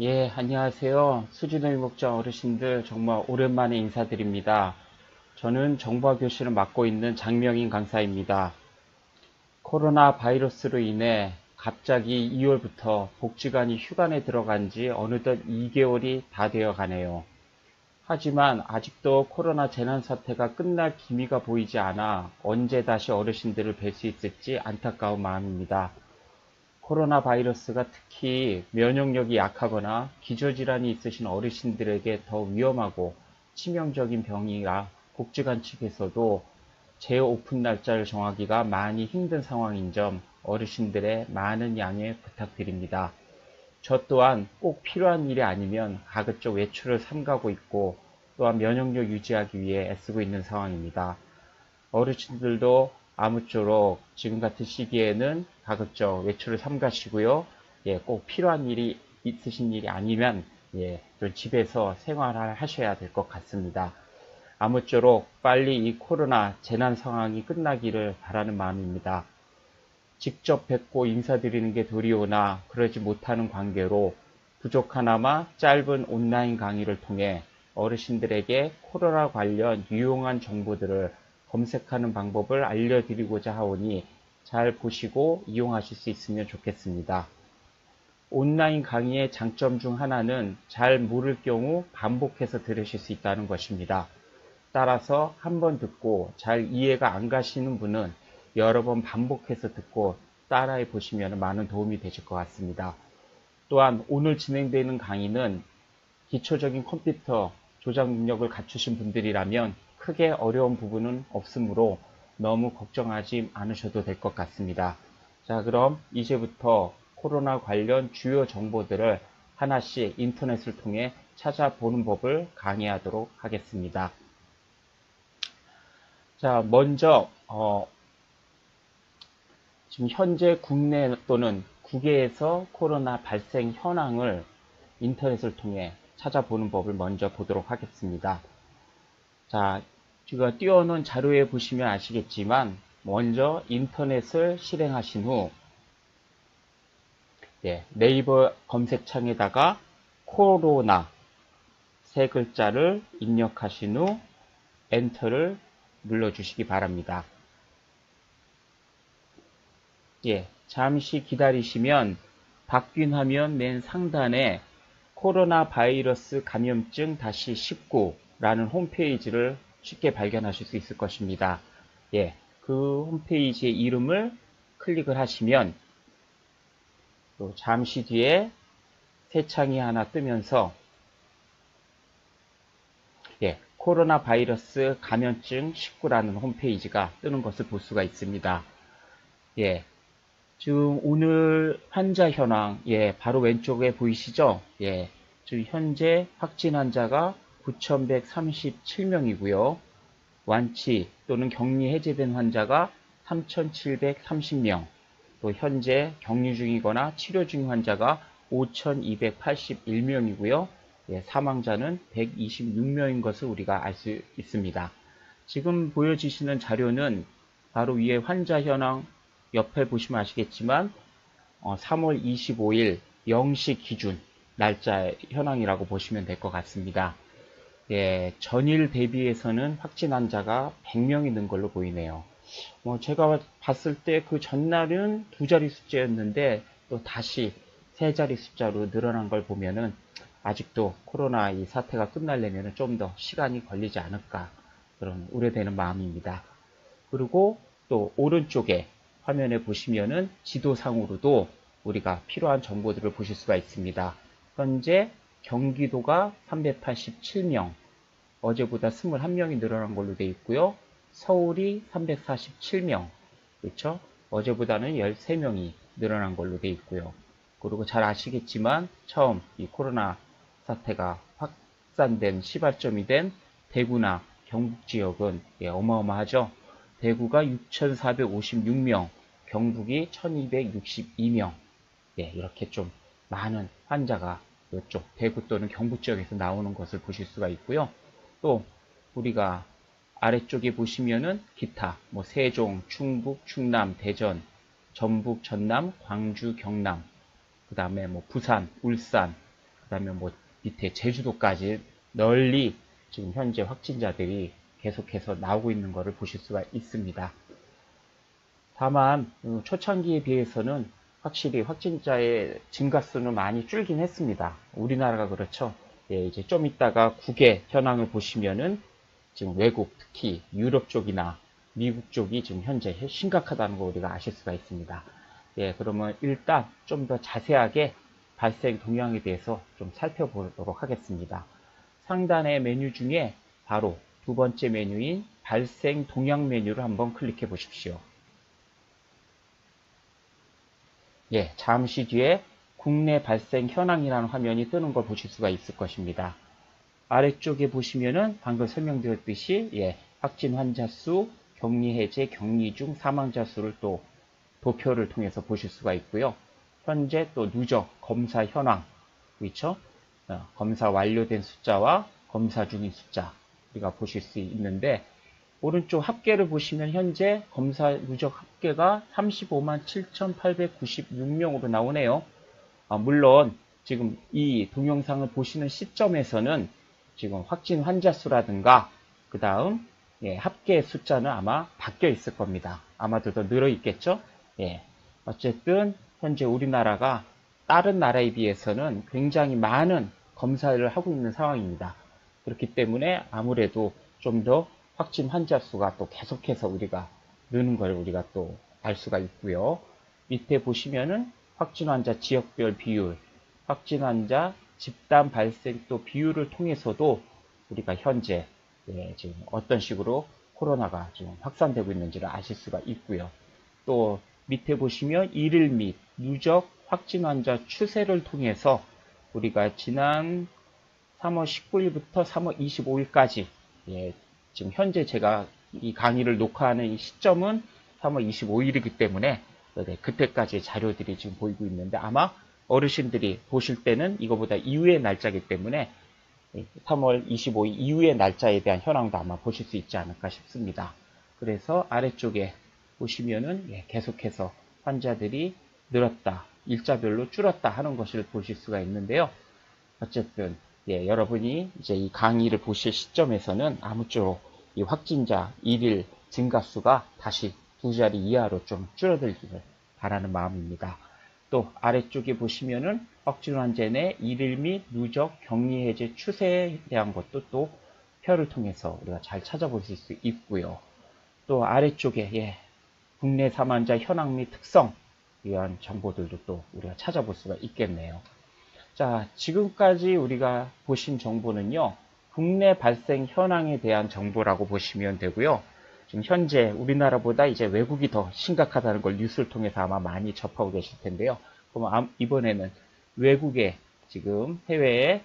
예, 안녕하세요. 수진의 목자 어르신들 정말 오랜만에 인사드립니다. 저는 정보화 교실을 맡고 있는 장명인 강사입니다. 코로나 바이러스로 인해 갑자기 2월부터 복지관이 휴관에 들어간 지 어느덧 2개월이 다 되어 가네요. 하지만 아직도 코로나 재난 사태가 끝날 기미가 보이지 않아 언제 다시 어르신들을 뵐 수 있을지 안타까운 마음입니다. 코로나 바이러스가 특히 면역력이 약하거나 기저질환이 있으신 어르신들에게 더 위험하고 치명적인 병이라 복지관 측에서도 재오픈 날짜를 정하기가 많이 힘든 상황인 점 어르신들의 많은 양해 부탁드립니다. 저 또한 꼭 필요한 일이 아니면 가급적 외출을 삼가고 있고 또한 면역력 유지하기 위해 애쓰고 있는 상황입니다. 어르신들도 아무쪼록 지금 같은 시기에는 가급적 외출을 삼가시고요. 예, 꼭 필요한 일이 있으신 일이 아니면 좀 집에서 생활을 하셔야 될 것 같습니다. 아무쪼록 빨리 이 코로나 재난 상황이 끝나기를 바라는 마음입니다. 직접 뵙고 인사드리는 게 도리오나 그러지 못하는 관계로 부족하나마 짧은 온라인 강의를 통해 어르신들에게 코로나 관련 유용한 정보들을 검색하는 방법을 알려드리고자 하오니 잘 보시고 이용하실 수 있으면 좋겠습니다. 온라인 강의의 장점 중 하나는 잘 모를 경우 반복해서 들으실 수 있다는 것입니다. 따라서 한 번 듣고 잘 이해가 안 가시는 분은 여러 번 반복해서 듣고 따라해 보시면 많은 도움이 되실 것 같습니다. 또한 오늘 진행되는 강의는 기초적인 컴퓨터 조작 능력을 갖추신 분들이라면 크게 어려운 부분은 없으므로 너무 걱정하지 않으셔도 될 것 같습니다. 자, 그럼 이제부터 코로나 관련 주요 정보들을 하나씩 인터넷을 통해 찾아보는 법을 강의하도록 하겠습니다. 자, 먼저 지금 현재 국내 또는 국외에서 코로나 발생 현황을 인터넷을 통해 찾아보는 법을 먼저 보도록 하겠습니다. 자, 제가 띄워놓은 자료에 보시면 아시겠지만 먼저 인터넷을 실행하신 후 네이버 검색창에다가 코로나 세 글자를 입력하신 후 엔터를 눌러주시기 바랍니다. 잠시 기다리시면 바뀐 화면 맨 상단에 코로나 바이러스 감염증 19라는 홈페이지를 쉽게 발견하실 수 있을 것입니다. 그 홈페이지의 이름을 클릭을 하시면 또 잠시 뒤에 새 창이 하나 뜨면서 코로나 바이러스 감염증 19라는 홈페이지가 뜨는 것을 볼 수가 있습니다. 지금 오늘 환자 현황, 바로 왼쪽에 보이시죠? 지금 현재 확진 환자가 9,137명이고요. 완치 또는 격리 해제된 환자가 3,730명, 또 현재 격리 중이거나 치료 중 환자가 5,281명이고요. 사망자는 126명인 것을 우리가 알 수 있습니다. 지금 보여지시는 자료는 바로 위에 환자 현황 옆에 보시면 아시겠지만 3월 25일 0시 기준 날짜 현황이라고 보시면 될 것 같습니다. 전일 대비해서는 확진 환자가 100명이 는 걸로 보이네요. 제가 봤을 때 그 전날은 두 자리 숫자였는데 또 다시 세 자리 숫자로 늘어난 걸 보면은 아직도 코로나 이 사태가 끝나려면 좀 더 시간이 걸리지 않을까 그런 우려되는 마음입니다. 그리고 또 오른쪽에 화면에 보시면은 지도상으로도 우리가 필요한 정보들을 보실 수가 있습니다. 현재 경기도가 387명, 어제보다 21명이 늘어난 걸로 되어 있고요. 서울이 347명, 그렇죠? 어제보다는 13명이 늘어난 걸로 되어 있고요. 그리고 잘 아시겠지만 처음 이 코로나 사태가 확산된 시발점이 된 대구나 경북 지역은 어마어마하죠. 대구가 6,456명, 경북이 1,262명. 이렇게 좀 많은 환자가 이쪽 대구 또는 경북 지역에서 나오는 것을 보실 수가 있고요. 또 우리가 아래쪽에 보시면은 기타 세종, 충북, 충남, 대전, 전북, 전남, 광주, 경남, 그 다음에 부산, 울산, 그다음에 뭐 밑에 제주도까지 널리 지금 현재 확진자들이 계속해서 나오고 있는 것을 보실 수가 있습니다. 다만 초창기에 비해서는 확실히 확진자의 증가수는 많이 줄긴 했습니다. 우리나라가 그렇죠. 예, 이제 좀 있다가 국외 현황을 보시면은 지금 외국, 특히 유럽 쪽이나 미국 쪽이 지금 현재 심각하다는 거 우리가 아실 수가 있습니다. 예, 그러면 일단 좀 더 자세하게 발생 동향에 대해서 좀 살펴보도록 하겠습니다. 상단의 메뉴 중에 바로 두 번째 메뉴인 발생 동향 메뉴를 한번 클릭해 보십시오. 예, 잠시 뒤에 국내 발생 현황이라는 화면이 뜨는 걸 보실 수가 있을 것입니다. 아래쪽에 보시면은 방금 설명드렸듯이 확진 환자 수, 격리 해제, 격리 중 사망자 수를 또 도표를 통해서 보실 수가 있고요. 현재 또 누적 검사 현황, 그렇죠? 검사 완료된 숫자와 검사 중인 숫자 우리가 보실 수 있는데 오른쪽 합계를 보시면 현재 검사 누적 합계가 35만 7,896명으로 나오네요. 물론 지금 이 동영상을 보시는 시점에서는 지금 확진 환자 수라든가 그 다음 합계 숫자는 아마 바뀌어 있을 겁니다. 아마도 더 늘어 있겠죠. 어쨌든 현재 우리나라가 다른 나라에 비해서는 굉장히 많은 검사를 하고 있는 상황입니다. 그렇기 때문에 아무래도 좀 더 확진 환자 수가 또 계속해서 우리가 느는 걸 우리가 또 알 수가 있고요. 밑에 보시면은 확진 환자 지역별 비율, 확진 환자 집단 발생 또 비율을 통해서도 우리가 현재 지금 어떤 식으로 코로나가 지금 확산되고 있는지를 아실 수가 있고요. 또 밑에 보시면 일일 및 누적 확진 환자 추세를 통해서 우리가 지난 3월 19일부터 3월 25일까지 지금 현재 제가 이 강의를 녹화하는 이 시점은 3월 25일이기 때문에 그때까지의 자료들이 지금 보이고 있는데 아마 어르신들이 보실 때는 이거보다 이후의 날짜이기 때문에 3월 25일 이후의 날짜에 대한 현황도 아마 보실 수 있지 않을까 싶습니다. 그래서 아래쪽에 보시면은 계속해서 환자들이 늘었다, 일자별로 줄었다 하는 것을 보실 수가 있는데요. 어쨌든 여러분이 이제 이 강의를 보실 시점에서는 아무쪼록 이 확진자 일일 증가수가 다시 두 자리 이하로 좀 줄어들기를 바라는 마음입니다. 또 아래쪽에 보시면은 확진 환자 내 일일 및 누적 격리 해제 추세에 대한 것도 또 표를 통해서 우리가 잘 찾아보실 수 있고요. 또 아래쪽에 국내 사망자 현황 및 특성 이런 정보들도 또 우리가 찾아볼 수가 있겠네요. 자, 지금까지 우리가 보신 정보는요, 국내 발생 현황에 대한 정보라고 보시면 되고요. 지금 현재 우리나라보다 이제 외국이 더 심각하다는 걸 뉴스를 통해서 아마 많이 접하고 계실 텐데요. 그럼 이번에는 외국의 지금 해외의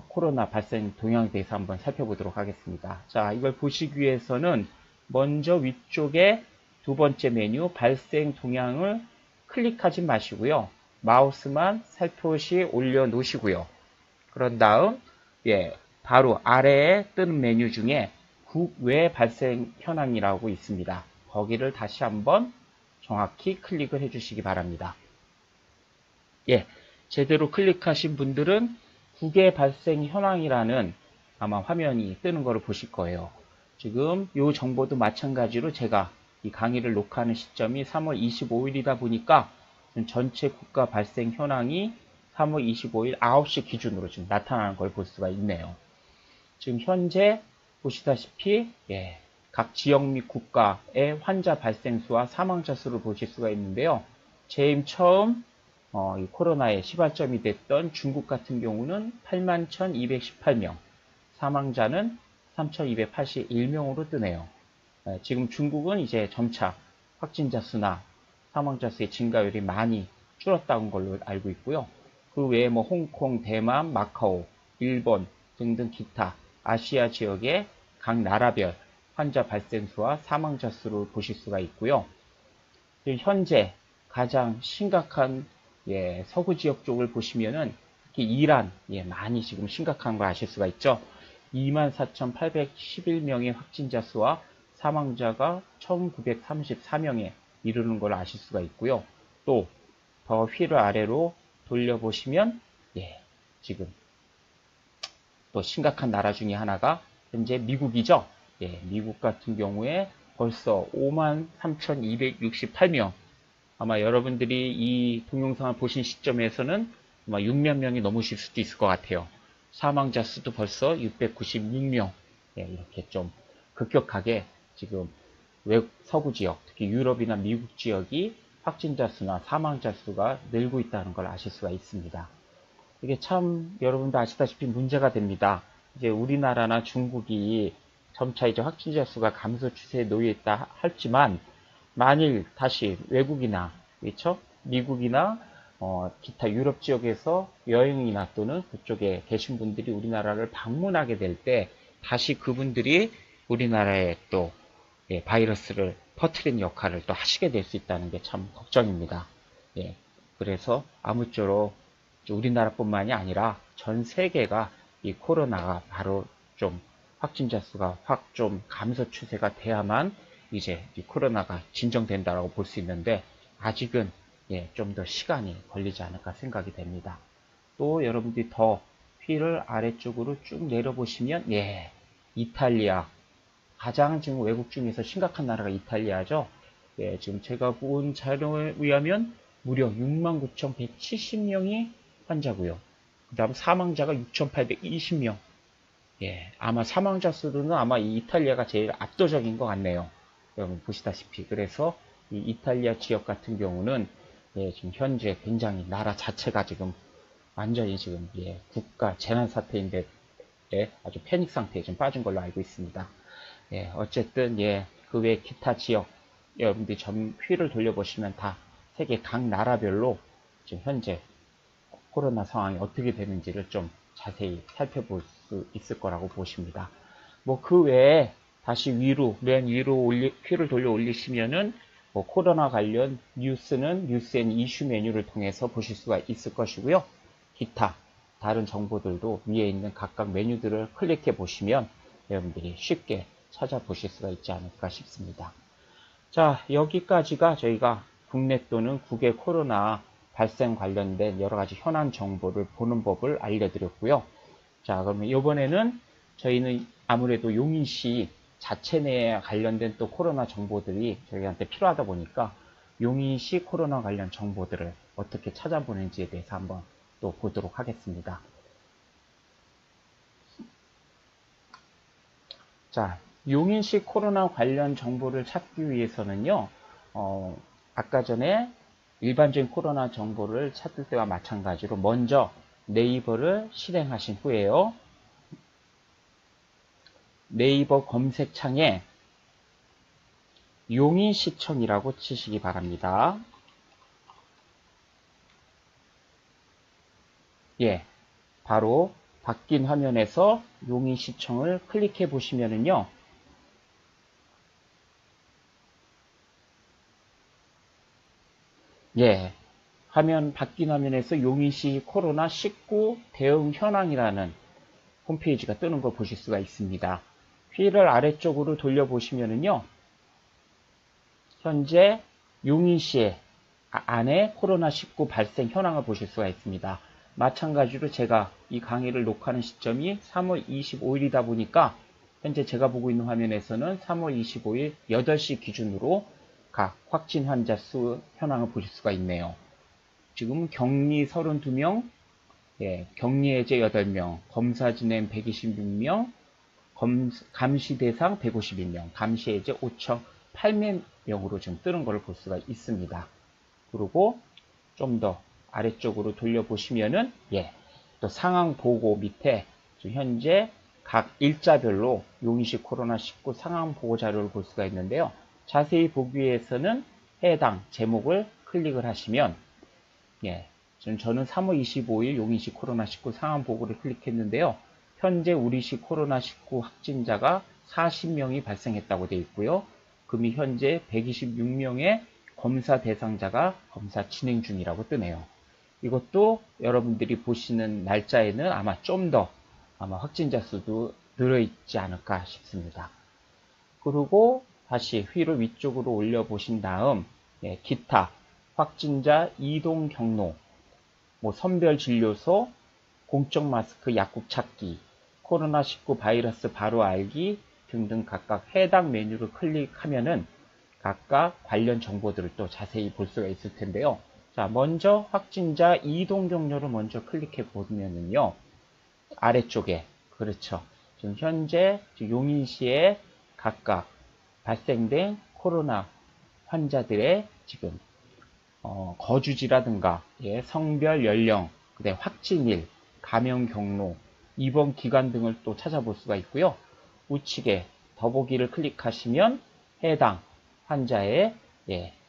코로나 발생 동향에 대해서 한번 살펴보도록 하겠습니다. 자, 이걸 보시기 위해서는 먼저 위쪽에 두 번째 메뉴 발생 동향을 클릭하지 마시고요. 마우스만 살포시 올려 놓으시고요. 그런 다음 바로 아래에 뜨는 메뉴 중에 국외 발생 현황이라고 있습니다. 거기를 다시 한번 정확히 클릭을 해 주시기 바랍니다. 제대로 클릭하신 분들은 국외 발생 현황이라는 아마 화면이 뜨는 것을 보실 거예요. 지금 이 정보도 마찬가지로 제가 이 강의를 녹화하는 시점이 3월 25일이다 보니까 전체 국가 발생 현황이 3월 25일 9시 기준으로 지금 나타나는 걸 볼 수가 있네요. 지금 현재 보시다시피 각 지역 및 국가의 환자 발생 수와 사망자 수를 보실 수가 있는데요. 제일 처음 이 코로나의 시발점이 됐던 중국 같은 경우는 81,218명, 사망자는 3,281명으로 뜨네요. 지금 중국은 이제 점차 확진자 수나 사망자 수의 증가율이 많이 줄었다는 걸로 알고 있고요. 그 외에 뭐 홍콩, 대만, 마카오, 일본 등등 기타 아시아 지역의 각 나라별 환자 발생 수와 사망자 수를 보실 수가 있고요. 현재 가장 심각한 서구 지역 쪽을 보시면은 특히 이란 많이 지금 심각한 거 아실 수가 있죠. 24,811명의 확진자 수와 사망자가 1,934명에 이르는 걸 아실 수가 있고요. 또 더 휠을 아래로 돌려보시면 지금 또 심각한 나라 중에 하나가 현재 미국이죠. 예, 미국 같은 경우에 벌써 53,268명. 아마 여러분들이 이 동영상을 보신 시점에서는 아마 6만 명이 넘으실 수도 있을 것 같아요. 사망자 수도 벌써 696명. 예, 이렇게 좀 급격하게 지금 서구 지역, 특히 유럽이나 미국 지역이 확진자 수나 사망자 수가 늘고 있다는 걸 아실 수가 있습니다. 이게 참 여러분도 아시다시피 문제가 됩니다. 이제 우리나라나 중국이 점차 이제 확진자 수가 감소 추세에 놓여 있다 할지만 만일 다시 외국이나 그렇죠? 미국이나 기타 유럽 지역에서 여행이나 또는 그쪽에 계신 분들이 우리나라를 방문하게 될 때 다시 그분들이 우리나라에 또 예, 바이러스를 퍼뜨리는 역할을 또 하시게 될 수 있다는 게 참 걱정입니다. 예, 그래서 아무쪼록 우리나라뿐만이 아니라 전 세계가 이 코로나가 바로 좀 확진자 수가 확 좀 감소 추세가 돼야만 이제 이 코로나가 진정된다라고 볼 수 있는데 아직은 예, 좀 더 시간이 걸리지 않을까 생각이 됩니다. 또 여러분들이 더 휠을 아래쪽으로 쭉 내려보시면 예, 이탈리아 가장 지금 외국 중에서 심각한 나라가 이탈리아죠. 예, 지금 제가 본 자료에 의하면 무려 69,170명이 환자고요. 그 다음 사망자가 6,820명. 예, 아마 사망자 수로는 아마 이 이탈리아가 제일 압도적인 것 같네요. 여러분 보시다시피. 그래서 이 이탈리아 지역 같은 경우는 예, 지금 현재 굉장히 나라 자체가 지금 완전히 지금 예, 국가 재난 사태인데 예, 아주 패닉 상태에 좀 빠진 걸로 알고 있습니다. 예, 어쨌든 예, 그 외 기타 지역 여러분들이 전 휠을 돌려보시면 다 세계 각 나라별로 지금 현재 코로나 상황이 어떻게 되는지를 좀 자세히 살펴볼 수 있을 거라고 보십니다. 뭐 그 외에 다시 위로 맨 위로 휠을 돌려 올리시면은 뭐 코로나 관련 뉴스는 뉴스앤 이슈 메뉴를 통해서 보실 수가 있을 것이고요. 기타 다른 정보들도 위에 있는 각각 메뉴들을 클릭해 보시면 여러분들이 쉽게 찾아보실 수가 있지 않을까 싶습니다. 자, 여기까지가 저희가 국내 또는 국외 코로나 발생 관련된 여러 가지 현안 정보를 보는 법을 알려드렸고요. 자, 그러면 이번에는 저희는 아무래도 용인시 자체 내에 관련된 또 코로나 정보들이 저희한테 필요하다 보니까 용인시 코로나 관련 정보들을 어떻게 찾아보는지에 대해서 한번 또 보도록 하겠습니다. 자, 용인시 코로나 관련 정보를 찾기 위해서는요, 아까 전에 일반적인 코로나 정보를 찾을 때와 마찬가지로 먼저 네이버를 실행하신 후에요. 네이버 검색창에 용인시청이라고 치시기 바랍니다. 예, 바로 바뀐 화면에서 용인시청을 클릭해 보시면은요. 예, 바뀐 화면에서 용인시 코로나19 대응 현황이라는 홈페이지가 뜨는 걸 보실 수가 있습니다. 휠을 아래쪽으로 돌려보시면은요. 현재 용인시의 안에 코로나19 발생 현황을 보실 수가 있습니다. 마찬가지로 제가 이 강의를 녹화하는 시점이 3월 25일이다 보니까 현재 제가 보고 있는 화면에서는 3월 25일 8시 기준으로 각 확진 환자 수 현황을 보실 수가 있네요. 지금 격리 32명, 예, 격리 해제 8명, 검사 진행 126명, 감시 대상 151명, 감시 해제 5,008명으로 지금 뜨는 걸 볼 수가 있습니다. 그리고 좀 더 아래쪽으로 돌려보시면은, 예, 또 상황 보고 밑에 현재 각 일자별로 용인시 코로나19 상황 보고 자료를 볼 수가 있는데요. 자세히 보기 위해서는 해당 제목을 클릭을 하시면, 예, 저는 3월 25일 용인시 코로나19 상황 보고를 클릭했는데요. 현재 우리시 코로나19 확진자가 40명이 발생했다고 되어 있고요. 금이 현재 126명의 검사 대상자가 검사 진행 중이라고 뜨네요. 이것도 여러분들이 보시는 날짜에는 아마 좀 더 아마 확진자 수도 늘어있지 않을까 싶습니다. 그리고 다시 휠을 위쪽으로 올려보신 다음 예, 기타 확진자 이동 경로 뭐 선별진료소 공적 마스크 약국 찾기, 코로나19 바이러스 바로 알기 등등 각각 해당 메뉴를 클릭하면은 각각 관련 정보들을 또 자세히 볼 수가 있을 텐데요. 자, 먼저 확진자 이동 경로를 먼저 클릭해 보면은요. 아래쪽에, 그렇죠. 지금 현재 용인시에 각각 발생된 코로나 환자들의 지금 거주지라든가 성별, 연령, 그다음에 확진일, 감염 경로, 입원 기간 등을 또 찾아볼 수가 있고요. 우측에 더보기를 클릭하시면 해당 환자의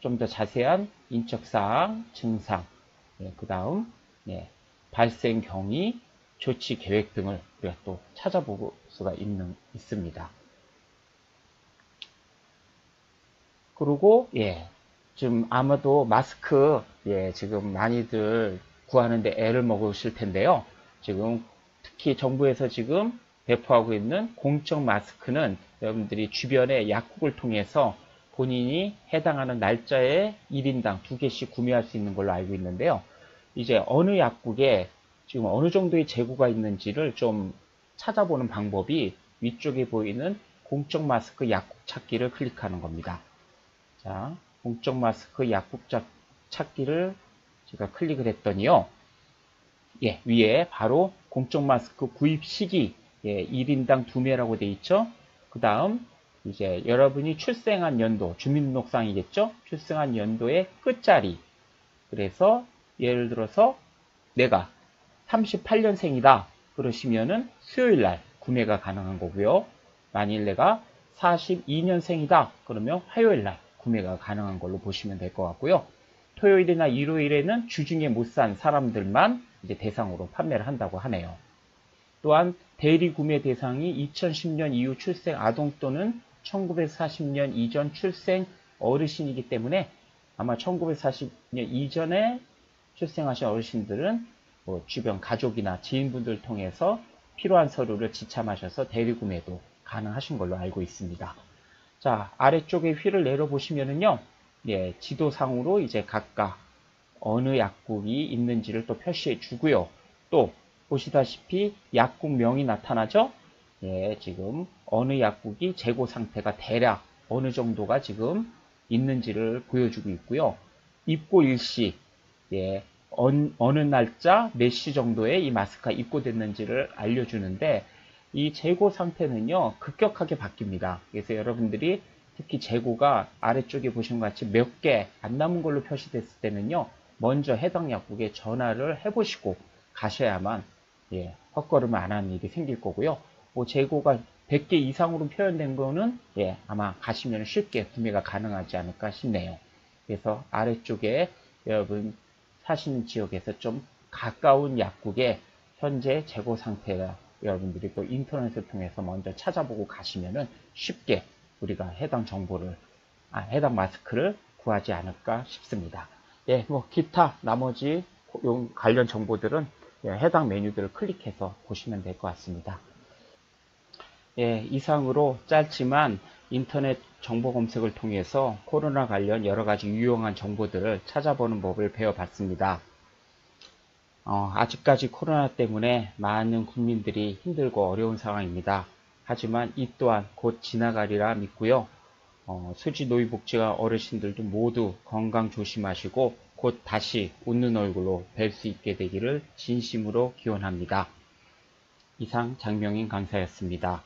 좀 더 자세한 인적사항, 증상, 그 다음 발생 경위, 조치 계획 등을 우리가 또 찾아볼 수가 있습니다. 그리고 지금 아마도 마스크 지금 많이들 구하는데 애를 먹으실 텐데요. 지금 특히 정부에서 지금 배포하고 있는 공적 마스크는 여러분들이 주변에 약국을 통해서 본인이 해당하는 날짜에 1인당 2개씩 구매할 수 있는 걸로 알고 있는데요. 이제 어느 약국에 지금 어느 정도의 재고가 있는지를 좀 찾아보는 방법이 위쪽에 보이는 공적 마스크 약국 찾기를 클릭하는 겁니다. 자, 공적 마스크 약국 찾기를 제가 클릭을 했더니요. 위에 바로 공적 마스크 구입 시기 1인당 2매라고 되어 있죠. 그 다음 이제 여러분이 출생한 연도, 주민등록상이겠죠. 출생한 연도의 끝자리. 그래서 예를 들어서 내가 38년생이다. 그러시면은 수요일날 구매가 가능한 거고요. 만일 내가 42년생이다. 그러면 화요일날 구매가 가능한 걸로 보시면 될 것 같고요. 토요일이나 일요일에는 주중에 못 산 사람들만 이제 대상으로 판매를 한다고 하네요. 또한 대리 구매 대상이 2010년 이후 출생 아동 또는 1940년 이전 출생 어르신이기 때문에 아마 1940년 이전에 출생하신 어르신들은 뭐 주변 가족이나 지인분들 통해서 필요한 서류를 지참하셔서 대리 구매도 가능하신 걸로 알고 있습니다. 자, 아래쪽에 휠을 내려보시면은요, 지도상으로 이제 각각 어느 약국이 있는지를 또 표시해 주고요. 또 보시다시피 약국명이 나타나죠? 지금 어느 약국이 재고 상태가 대략 어느 정도가 지금 있는지를 보여주고 있고요. 입고 일시, 어느 날짜 몇 시 정도에 이 마스크가 입고됐는지를 알려주는데 이 재고 상태는요 급격하게 바뀝니다. 그래서 여러분들이 특히 재고가 아래쪽에 보시는 것 같이 몇 개 안 남은 걸로 표시됐을 때는요 먼저 해당 약국에 전화를 해보시고 가셔야만 헛걸음을 안 하는 일이 생길 거고요. 뭐 재고가 100개 이상으로 표현된 거는 아마 가시면 쉽게 구매가 가능하지 않을까 싶네요. 그래서 아래쪽에 여러분 사시는 지역에서 좀 가까운 약국에 현재 재고 상태가 여러분들이 또 인터넷을 통해서 먼저 찾아보고 가시면은 쉽게 우리가 해당 정보를, 해당 마스크를 구하지 않을까 싶습니다. 뭐 기타 나머지 관련 정보들은 해당 메뉴들을 클릭해서 보시면 될 것 같습니다. 이상으로 짧지만 인터넷 정보 검색을 통해서 코로나 관련 여러 가지 유용한 정보들을 찾아보는 법을 배워봤습니다. 아직까지 코로나 때문에 많은 국민들이 힘들고 어려운 상황입니다. 하지만 이 또한 곧 지나가리라 믿고요. 수지노후복지가 어르신들도 모두 건강 조심하시고 곧 다시 웃는 얼굴로 뵐 수 있게 되기를 진심으로 기원합니다. 이상 장명인 강사였습니다.